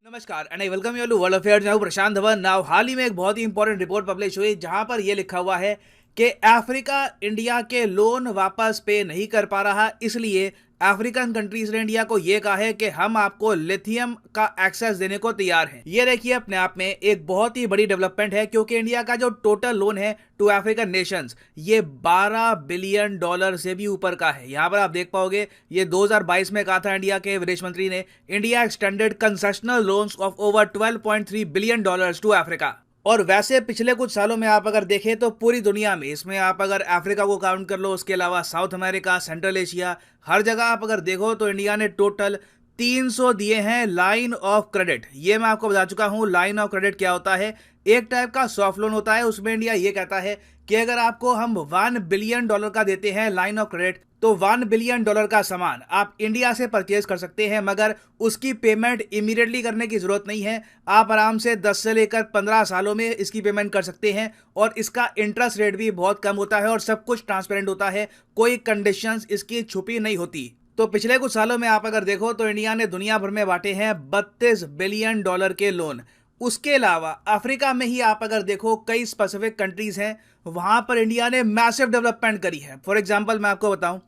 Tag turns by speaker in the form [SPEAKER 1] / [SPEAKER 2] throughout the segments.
[SPEAKER 1] नमस्कार and I welcome you to world affairs. मैं हूं प्रशांत धवन। नाउ हाल ही में एक बहुत ही इंपॉर्टेंट रिपोर्ट पब्लिश हुई जहां पर यह लिखा हुआ है कि अफ्रीका इंडिया के लोन वापस पे नहीं कर पा रहा, इसलिए अफ्रीकन कंट्रीज ने इंडिया को यह कहा है कि हम आपको लिथियम का एक्सेस देने को तैयार हैं। ये देखिए अपने आप में एक बहुत ही बड़ी डेवलपमेंट है, क्योंकि इंडिया का जो टोटल लोन है टू अफ्रीकन नेशंस ये $12 बिलियन से भी ऊपर का है। यहां पर आप देख पाओगे ये 2022 में कहा था इंडिया के विदेश मंत्री ने, India extended concessional loans of over $12.3 billion to Africa. और वैसे पिछले कुछ सालों में आप अगर देखें तो पूरी दुनिया में, इसमें आप अगर अफ्रीका को काउंट कर लो, उसके अलावा साउथ अमेरिका, सेंट्रल एशिया, हर जगह आप अगर देखो तो इंडिया ने टोटल 300 दिए हैं लाइन ऑफ क्रेडिट। ये मैं आपको बता चुका हूं लाइन ऑफ क्रेडिट क्या होता है। एक टाइप का सॉफ्ट लोन होता है, उसमें इंडिया ये कहता है कि अगर आपको हम $1 बिलियन का देते हैं लाइन ऑफ क्रेडिट, तो $1 बिलियन का सामान आप इंडिया से परचेज कर सकते हैं, मगर उसकी पेमेंट इमीडिएटली करने की जरूरत नहीं है। आप आराम से 10 से लेकर 15 सालों में इसकी पेमेंट कर सकते हैं, और इसका इंटरेस्ट रेट भी बहुत कम होता है और सब कुछ ट्रांसपेरेंट होता है, कोई कंडीशंस इसकी छुपी नहीं होती। तो पिछले कुछ सालों में आप अगर देखो तो इंडिया ने दुनिया भर में बांटे हैं $32 बिलियन के लोन। उसके अलावा अफ्रीका में ही आप अगर देखो कई स्पेसिफिक कंट्रीज हैं, वहां पर इंडिया ने मैसिव डेवलपमेंट करी है। फॉर एग्जांपल मैं आपको बताऊं,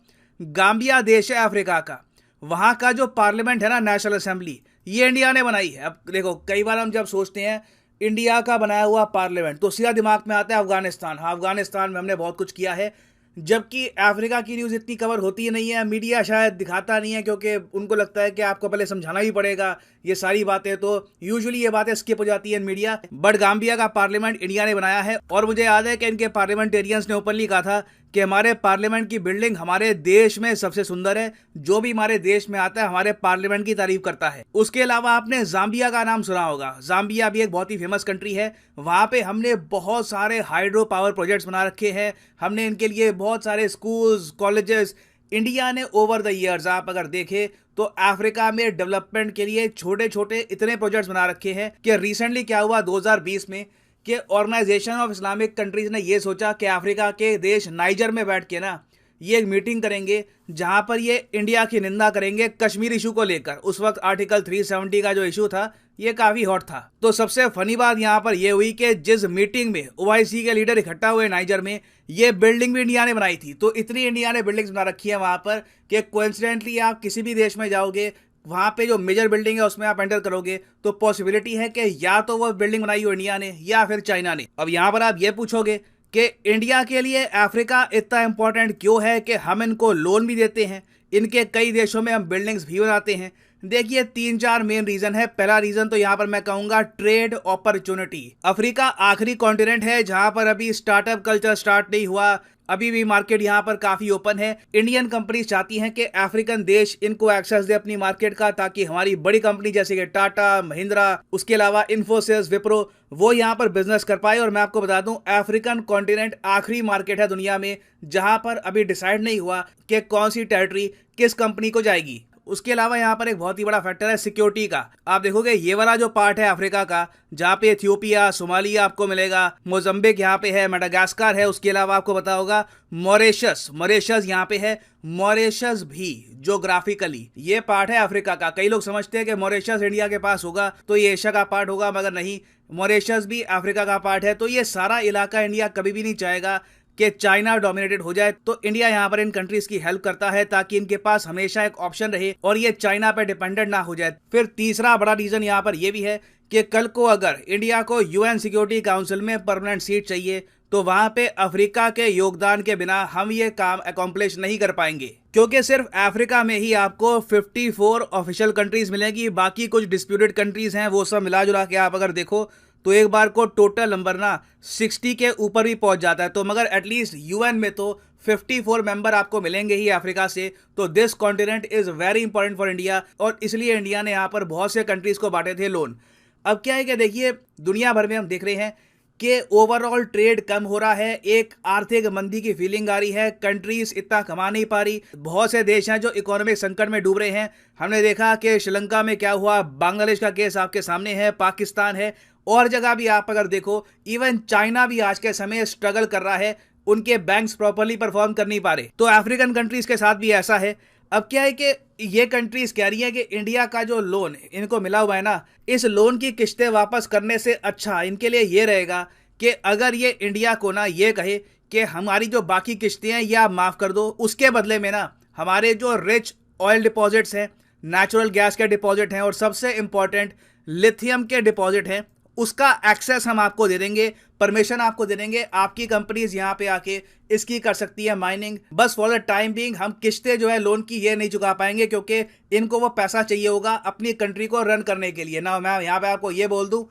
[SPEAKER 1] गाम्बिया देश है अफ्रीका का, वहां का जो पार्लियामेंट है ना, नेशनल असेंबली, ये इंडिया ने बनाई है। अब देखो कई बार हम जब सोचते हैं इंडिया का बनाया हुआ पार्लियामेंट तो सीधा दिमाग में आता है अफगानिस्तान। हाँ, अफगानिस्तान में हमने बहुत कुछ किया है, जबकि अफ्रीका की न्यूज़ इतनी कवर होती ही नहीं है, मीडिया शायद दिखाता नहीं है, क्योंकि उनको लगता है कि आपको पहले समझाना ही पड़ेगा ये सारी बातें, तो यूजुअली ये बातें स्किप हो जाती है मीडिया। बट गाम्बिया का पार्लियामेंट इंडिया ने बनाया है, और मुझे याद है कि इनके पार्लियामेंटेरियंस ने ओपनली कहा था कि हमारे पार्लियामेंट की बिल्डिंग हमारे देश में सबसे सुंदर है, जो भी हमारे देश में आता है हमारे पार्लियामेंट की तारीफ करता है। उसके अलावा आपने जाम्बिया का नाम सुना होगा। जाम्बिया भी एक बहुत ही फेमस कंट्री है, वहां पे हमने बहुत सारे हाइड्रो पावर प्रोजेक्ट्स बना रखे हैं, हमने इनके लिए बहुत सारे स्कूल्स, कॉलेजेस, इंडिया ने ओवर द ईयर्स आप अगर देखें तो अफ्रीका में डेवलपमेंट के लिए छोटे छोटे इतने प्रोजेक्ट्स बना रखे हैं कि रिसेंटली क्या हुआ 2020 में कि ऑर्गेनाइजेशन ऑफ इस्लामिक कंट्रीज ने ये सोचा कि अफ्रीका के देश नाइजर में बैठ के ना ये एक मीटिंग करेंगे जहां पर ये इंडिया की निंदा करेंगे कश्मीर इशू को लेकर। उस वक्त आर्टिकल 370 का जो इशू था ये काफी हॉट था। तो सबसे फनी बात यहां पर ये हुई कि जिस मीटिंग में ओआईसी के लीडर इकट्ठा हुए नाइजर में, ये बिल्डिंग भी इंडिया ने बनाई थी। तो इतनी इंडिया ने बिल्डिंग्स बना रखी है वहां पर कि कोइंसिडेंटली आप किसी भी देश में जाओगे, वहां पे जो मेजर बिल्डिंग है उसमें आप एंटर करोगे तो पॉसिबिलिटी है कि या तो वो बिल्डिंग बनाई हो इंडिया ने या फिर चाइना ने। अब यहां पर आप ये पूछोगे कि इंडिया के लिए अफ्रीका इतना इंपॉर्टेंट क्यों है कि हम इनको लोन भी देते हैं, इनके कई देशों में हम बिल्डिंग्स भी बनाते हैं। देखिए 3-4 मेन रीजन है। पहला रीजन तो यहां पर मैं कहूंगा ट्रेड अपॉर्चुनिटी। अफ्रीका आखिरी कॉन्टिनेंट है जहां पर अभी स्टार्टअप कल्चर स्टार्ट नहीं हुआ, अभी भी मार्केट यहां पर काफी ओपन है। इंडियन कंपनीज चाहती हैं कि अफ्रीकन देश इनको एक्सेस दे अपनी मार्केट का, ताकि हमारी बड़ी कंपनी जैसे कि टाटा, महिंद्रा, उसके अलावा इन्फोसिस, विप्रो, वो यहां पर बिजनेस कर पाए। और मैं आपको बता दूं अफ्रीकन कॉन्टिनेंट आखिरी मार्केट है दुनिया में जहां पर अभी डिसाइड नहीं हुआ कि कौन सी टेरिटरी किस कंपनी को जाएगी। उसके अलावा यहाँ पर एक बहुत ही बड़ा फैक्टर है सिक्योरिटी का। आप देखोगे ये वाला जो पार्ट है अफ्रीका का, जहाँ पे इथियोपिया, सोमालिया आपको मिलेगा, मोजम्बिक यहाँ पे है, मेडागास्कर है, उसके अलावा आपको पता होगा मॉरिशस यहाँ पे है। मॉरिशस भी ज्योग्राफिकली ये पार्ट है अफ्रीका का। कई लोग समझते हैं कि मॉरिशस इंडिया के पास होगा तो ये एशिया का पार्ट होगा, मगर नहीं, मॉरिशस भी अफ्रीका का पार्ट है। तो ये सारा इलाका इंडिया कभी भी नहीं चाहेगा कि चाइना डोमिनेटेड हो जाए, तो इंडिया यहां पर इन कंट्रीज की हेल्प करता है ताकि इनके पास हमेशा एक ऑप्शन रहे और ये चाइना पे डिपेंडेंट ना हो जाए। फिर तीसरा बड़ा रीजन यहां पर यह भी है कि कल को अगर इंडिया को यूएन सिक्योरिटी काउंसिल में परमानेंट सीट चाहिए तो वहां पे अफ्रीका के योगदान के बिना हम ये काम अकॉम्प्लिश नहीं कर पाएंगे, क्योंकि सिर्फ अफ्रीका में ही आपको 54 ऑफिशियल कंट्रीज मिलेगी। बाकी कुछ डिस्प्यूटेड कंट्रीज हैं, वो सब मिला जुला के आप अगर देखो तो एक बार को टोटल नंबर ना 60 के ऊपर भी पहुंच जाता है। तो मगर एटलीस्ट यूएन में तो 54 मेंबर आपको मिलेंगे ही अफ्रीका से। तो this continent is very important for India, और इसलिए इंडिया ने यहाँ पर बहुत से कंट्रीज को बांटे थे लोन। अब क्या है कि देखिए दुनिया भर में हम देख रहे हैं कि ओवरऑल ट्रेड कम हो रहा है, एक आर्थिक मंदी की फीलिंग आ रही है, कंट्रीज इतना कमा नहीं पा रही, बहुत से देश हैं जो इकोनॉमिक संकट में डूब रहे हैं। हमने देखा कि श्रीलंका में क्या हुआ, बांग्लादेश का केस आपके सामने है, पाकिस्तान है, और जगह भी आप अगर देखो, इवन चाइना भी आज के समय स्ट्रगल कर रहा है, उनके बैंक्स प्रॉपर्ली परफॉर्म कर नहीं पा रहे। तो अफ्रीकन कंट्रीज के साथ भी ऐसा है। अब क्या है कि ये कंट्रीज कह रही है कि इंडिया का जो लोन इनको मिला हुआ है ना, इस लोन की किस्तें वापस करने से अच्छा इनके लिए ये रहेगा कि अगर ये इंडिया को ना ये कहे कि हमारी जो बाकी किस्तें हैं ये आप माफ़ कर दो, उसके बदले में ना हमारे जो रिच ऑयल डिपॉजिट्स हैं, नेचुरल गैस के डिपॉजिट हैं और सबसे इंपॉर्टेंट लिथियम के डिपॉजिट हैं, उसका एक्सेस हम आपको दे देंगे, परमिशन आपको दे देंगे, आपकी कंपनीज यहाँ पे आके इसकी कर सकती है माइनिंग। बस फॉर द टाइम बीइंग हम किस्तें जो है लोन की ये नहीं चुका पाएंगे क्योंकि इनको वो पैसा चाहिए होगा अपनी कंट्री को रन करने के लिए ना। मैं यहाँ पे आपको ये बोल दूं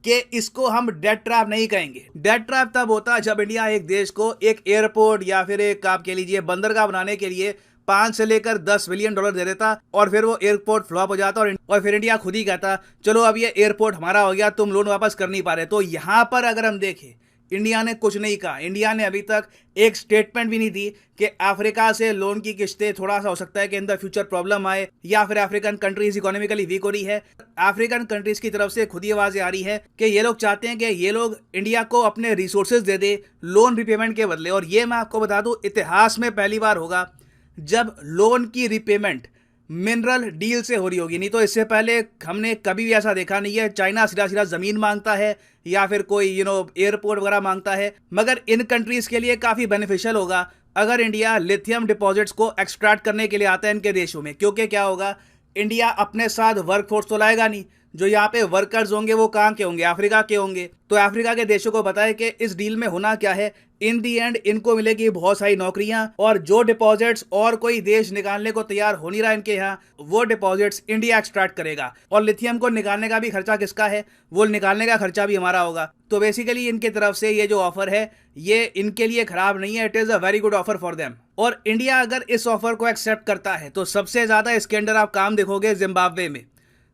[SPEAKER 1] कि इसको हम डेट ट्रैप नहीं कहेंगे। डेट ट्रैप तब होता है जब इंडिया एक देश को एक एयरपोर्ट या फिर एक आप कह लीजिए बंदरगाह बनाने के लिए 5 से लेकर 10 बिलियन डॉलर दे देता और फिर वो एयरपोर्ट फ्लॉप हो जाता और फिर इंडिया खुद ही कहता चलो अब ये एयरपोर्ट हमारा हो गया, तुम लोन वापस कर नहीं पा रहे। तो यहाँ पर अगर हम देखें इंडिया ने कुछ नहीं कहा, इंडिया ने अभी तक एक स्टेटमेंट भी नहीं दी कि अफ्रीका से लोन की किस्तें थोड़ा सा हो सकता है कि इन द फ्यूचर प्रॉब्लम आए या फिर अफ्रीकन कंट्रीज इकोनॉमिकली वीक हो रही है। अफ्रीकन कंट्रीज की तरफ से खुद ही आवाजें आ रही है कि ये लोग चाहते हैं कि ये लोग इंडिया को अपने रिसोर्सेज दे दे लोन रिपेमेंट के बदले। और ये मैं आपको बता दूं इतिहास में पहली बार होगा जब लोन की रिपेमेंट मिनरल डील से हो रही होगी, नहीं तो इससे पहले हमने कभी भी ऐसा देखा नहीं है। चाइना सीधा सीधा जमीन मांगता है या फिर कोई एयरपोर्ट वगैरह मांगता है, मगर इन कंट्रीज के लिए काफी बेनिफिशियल होगा अगर इंडिया लिथियम डिपॉजिट्स को एक्सट्रैक्ट करने के लिए आता है इनके देशों में। क्योंकि क्या होगा, इंडिया अपने साथ वर्कफोर्स तो लाएगा नहीं, जो यहाँ पे वर्कर्स होंगे वो कहाँ के होंगे, अफ्रीका के होंगे। तो अफ्रीका के देशों को पता है कि इस डील में होना क्या है, इन दी एंड इनको मिलेगी बहुत सारी नौकरियां और जो डिपॉजिट्स और कोई देश निकालने को तैयार हो नहीं रहा इनके यहाँ, वो डिपॉजिट्स इंडिया एक्सट्रैक्ट करेगा। और लिथियम को निकालने का भी खर्चा किसका है, वो निकालने का खर्चा भी हमारा होगा। तो बेसिकली इनकी तरफ से ये जो ऑफर है ये इनके लिए खराब नहीं है, it is a very good offer for them. और इंडिया अगर इस ऑफर को एक्सेप्ट करता है तो सबसे ज्यादा इसके अंदर आप काम देखोगे जिम्बाब्वे में।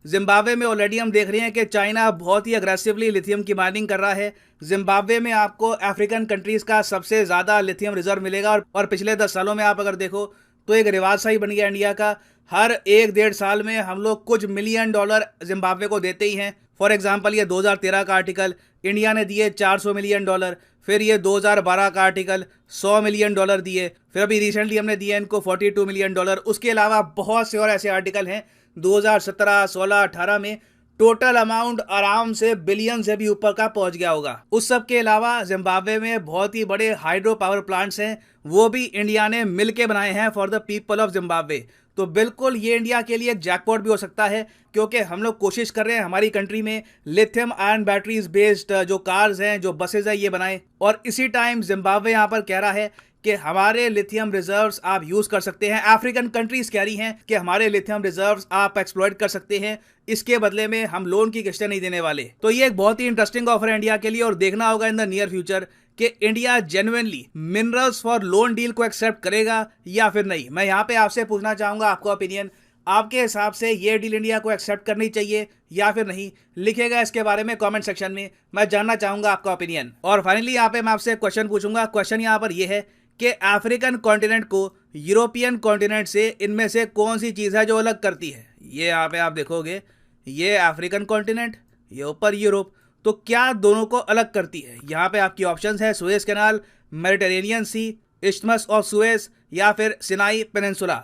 [SPEAKER 1] जिम्बाब्वे में ऑलरेडी हम देख रहे हैं कि चाइना बहुत ही अग्रेसिवली लिथियम की माइनिंग कर रहा है। जिम्बाब्वे में आपको अफ्रीकन कंट्रीज का सबसे ज़्यादा लिथियम रिजर्व मिलेगा और पिछले 10 सालों में आप अगर देखो तो एक रिवाज सा ही बन गया इंडिया का, हर 1-1.5 साल में हम लोग कुछ मिलियन डॉलर जिम्बाब्वे को देते ही हैं। फॉर एग्जाम्पल ये 2013 का आर्टिकल इंडिया ने दिए 400 मिलियन डॉलर, फिर ये 2012 का आर्टिकल 100 मिलियन डॉलर दिए, फिर अभी रिसेंटली हमने दिए इनको 42 मिलियन डॉलर। उसके अलावा बहुत से और ऐसे आर्टिकल हैं 2017, 16, 18 में टोटल अमाउंट आराम से बिलियन से भी ऊपर का पहुंच गया होगा। उस सब के अलावा जिम्बाब्वे में बहुत ही बड़े हाइड्रो पावर प्लांट्स हैं, वो भी इंडिया ने मिलके बनाए हैं for the people of Zimbabwe. तो बिल्कुल ये इंडिया के लिए एक जैकपॉट भी हो सकता है क्योंकि हम लोग कोशिश कर रहे हैं हमारी कंट्री में लिथियम आयन बैटरीज बेस्ड जो कार्स हैं, जो बसेज हैं, ये बनाएं। और इसी टाइम जिम्बाब्वे यहाँ पर कह रहा है कि हमारे लिथियम रिजर्व्स आप यूज कर सकते हैं। अफ्रीकन कंट्रीज कह रही हैं कि हमारे लिथियम रिजर्व्स आप एक्सप्लॉइट कर सकते हैं, इसके बदले में हम लोन की किस्तें नहीं देने वाले। तो ये एक बहुत ही इंटरेस्टिंग ऑफर है इंडिया के लिए और देखना होगा इन द नियर फ्यूचर कि India genuinely minerals for loan deal को एक्सेप्ट करेगा या फिर नहीं। मैं यहाँ पे आपसे पूछना चाहूंगा आपका ओपिनियन, आपके हिसाब से ये डील इंडिया को एक्सेप्ट करनी चाहिए या फिर नहीं, लिखेगा इसके बारे में कमेंट सेक्शन में, मैं जानना चाहूंगा आपका ओपिनियन। और फाइनली यहाँ पे मैं आपसे क्वेश्चन पूछूंगा, क्वेश्चन यहाँ पर यह है कि अफ्रीकन कॉन्टिनेंट को यूरोपियन कॉन्टिनेंट से इनमें से कौन सी चीज़ है जो अलग करती है। ये यहाँ पे आप देखोगे, ये अफ्रीकन कॉन्टिनेंट, ये ऊपर यूरोप, तो क्या दोनों को अलग करती है। यहाँ पे आपकी ऑप्शंस है Suez canal, Mediterranean sea, isthmus of Suez या फिर सिनाई पेनिनसुला।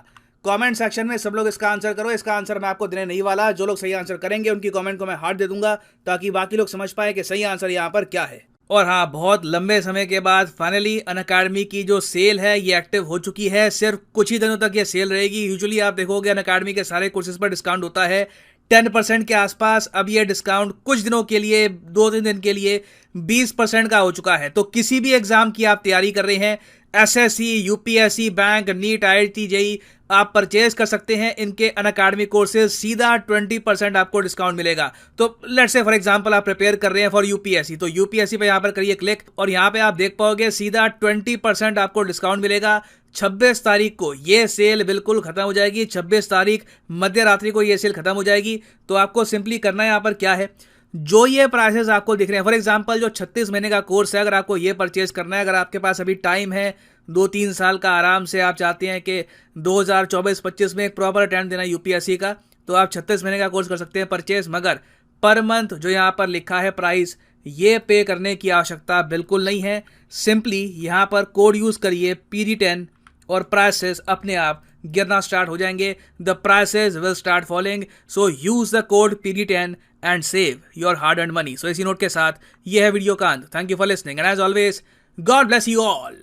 [SPEAKER 1] कमेंट सेक्शन में सब लोग इसका आंसर करो। इसका आंसर मैं आपको देने नहीं वाला, जो लोग सही आंसर करेंगे उनकी कमेंट को मैं हार्ट दे दूंगा ताकि बाकी लोग समझ पाए कि सही आंसर यहाँ पर क्या है। और हाँ, बहुत लंबे समय के बाद फाइनली अनअकैडमी की जो सेल है ये एक्टिव हो चुकी है। सिर्फ कुछ ही दिनों तक ये सेल रहेगी। यूजुअली आप देखोगे अनअकैडमी के सारे कोर्सेज पर डिस्काउंट होता है 10% के आसपास। अब ये डिस्काउंट कुछ दिनों के लिए, 2-3 दिन के लिए 20% का हो चुका है। तो किसी भी एग्जाम की आप तैयारी कर रहे हैं, SSC, UPSC, bank, NEET, IIT, JEE, आप परचेज कर सकते हैं इनके अनअकैडमी कोर्सेज। सीधा 20% आपको डिस्काउंट मिलेगा। तो लेट्स से फॉर एग्जांपल आप प्रिपेयर कर रहे हैं फॉर यूपीएससी, तो यूपीएससी पे यहाँ पर करिए क्लिक और यहाँ पे आप देख पाओगे सीधा 20% आपको डिस्काउंट मिलेगा। 26 तारीख को ये सेल बिल्कुल खत्म हो जाएगी। 26 तारीख मध्य रात्रि को ये सेल खत्म हो जाएगी। तो आपको सिंपली करना है यहाँ पर क्या है, जो ये प्राइसेस आपको दिख रहे हैं, फॉर एग्जांपल जो 36 महीने का कोर्स है, अगर आपको ये परचेज करना है, अगर आपके पास अभी टाइम है 2-3 साल का, आराम से आप चाहते हैं कि 2024-25 में एक प्रॉपर अटेम्प्ट देना यूपीएससी का, तो आप 36 महीने का कोर्स कर सकते हैं परचेज। मगर पर मंथ जो यहाँ पर लिखा है प्राइस, ये पे करने की आवश्यकता बिल्कुल नहीं है। सिंपली यहाँ पर कोड यूज़ करिए PD10 और प्राइसेस अपने आप गिरना स्टार्ट हो जाएंगे, the prices will start falling. So use the code PD10 and save your hard earned money. So इसी नोट के साथ ये है वीडियो का अंत। Thank you for listening and as always God bless you all.